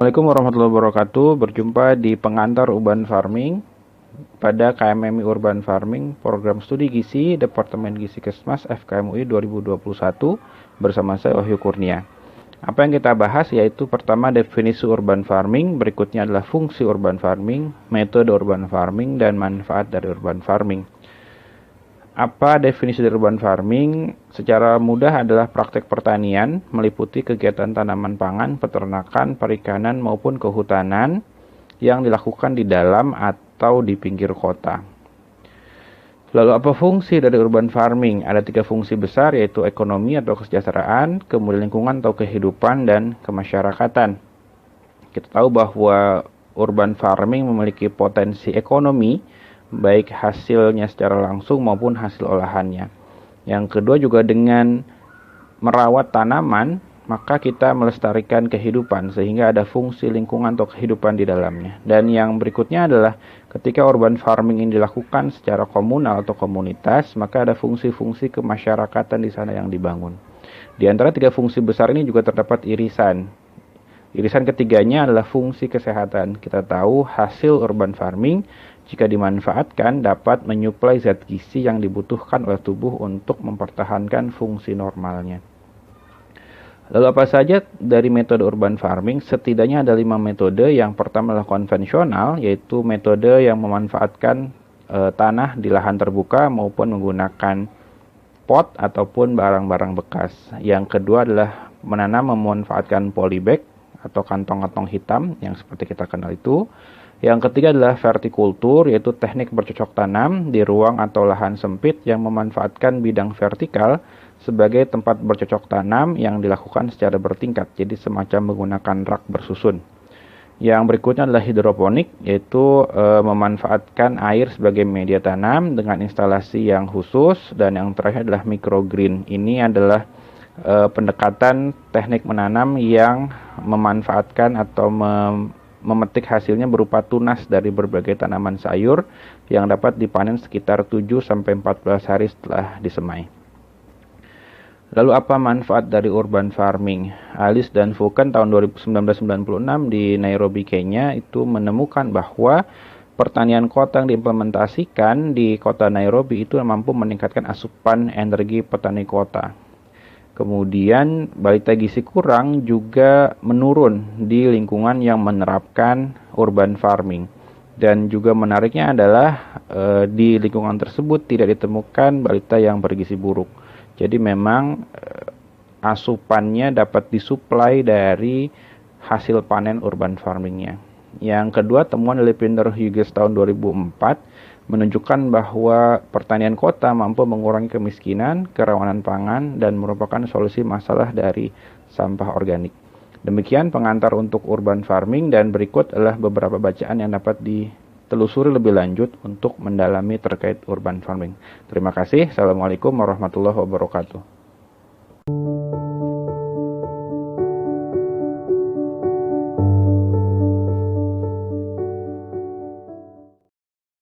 Assalamualaikum warahmatullahi wabarakatuh. Berjumpa di pengantar Urban Farming pada KMMI Urban Farming, Program Studi Gizi, Departemen Gizi Kesmas FKMUI 2021 bersama saya Wahyu Kurnia. Apa yang kita bahas yaitu pertama definisi urban farming, berikutnya adalah fungsi urban farming, metode urban farming, dan manfaat dari urban farming. Apa definisi dari urban farming? Secara mudah adalah praktek pertanian meliputi kegiatan tanaman pangan, peternakan, perikanan maupun kehutanan yang dilakukan di dalam atau di pinggir kota. Lalu apa fungsi dari urban farming? Ada 3 fungsi besar yaitu ekonomi atau kesejahteraan, kemudian lingkungan atau kehidupan, dan kemasyarakatan. Kita tahu bahwa urban farming memiliki potensi ekonomi baik hasilnya secara langsung maupun hasil olahannya. Yang kedua juga dengan merawat tanaman, maka kita melestarikan kehidupan sehingga ada fungsi lingkungan atau kehidupan di dalamnya. Dan yang berikutnya adalah ketika urban farming ini dilakukan secara komunal atau komunitas, maka ada fungsi-fungsi kemasyarakatan di sana yang dibangun. Di antara 3 fungsi besar ini juga terdapat irisan. Irisan ketiganya adalah fungsi kesehatan. Kita tahu hasil urban farming jika dimanfaatkan dapat menyuplai zat gizi yang dibutuhkan oleh tubuh untuk mempertahankan fungsi normalnya. Lalu apa saja dari metode urban farming? Setidaknya ada 5 metode. Yang pertama adalah konvensional, yaitu metode yang memanfaatkan tanah di lahan terbuka maupun menggunakan pot ataupun barang-barang bekas. Yang kedua adalah menanam memanfaatkan polybag atau kantong-kantong hitam yang seperti kita kenal itu. Yang ketiga adalah vertikultur, yaitu teknik bercocok tanam di ruang atau lahan sempit yang memanfaatkan bidang vertikal sebagai tempat bercocok tanam yang dilakukan secara bertingkat, jadi semacam menggunakan rak bersusun. Yang berikutnya adalah hidroponik, yaitu memanfaatkan air sebagai media tanam dengan instalasi yang khusus. Dan yang terakhir adalah microgreen. Ini adalah pendekatan teknik menanam yang memanfaatkan atau memetik hasilnya berupa tunas dari berbagai tanaman sayur yang dapat dipanen sekitar 7-14 hari setelah disemai. Lalu apa manfaat dari urban farming? Alice dan Fulken tahun 1996 di Nairobi, Kenya itu menemukan bahwa pertanian kota yang diimplementasikan di kota Nairobi itu mampu meningkatkan asupan energi petani kota. Kemudian balita gizi kurang juga menurun di lingkungan yang menerapkan urban farming. Dan juga menariknya adalah di lingkungan tersebut tidak ditemukan balita yang bergizi buruk. Jadi memang asupannya dapat disuplai dari hasil panen urban farmingnya. Yang kedua, temuan dari Pinder Hughes tahun 2004 menunjukkan bahwa pertanian kota mampu mengurangi kemiskinan, kerawanan pangan, dan merupakan solusi masalah dari sampah organik. Demikian pengantar untuk urban farming, dan berikut adalah beberapa bacaan yang dapat ditelusuri lebih lanjut untuk mendalami terkait urban farming. Terima kasih. Assalamualaikum warahmatullahi wabarakatuh.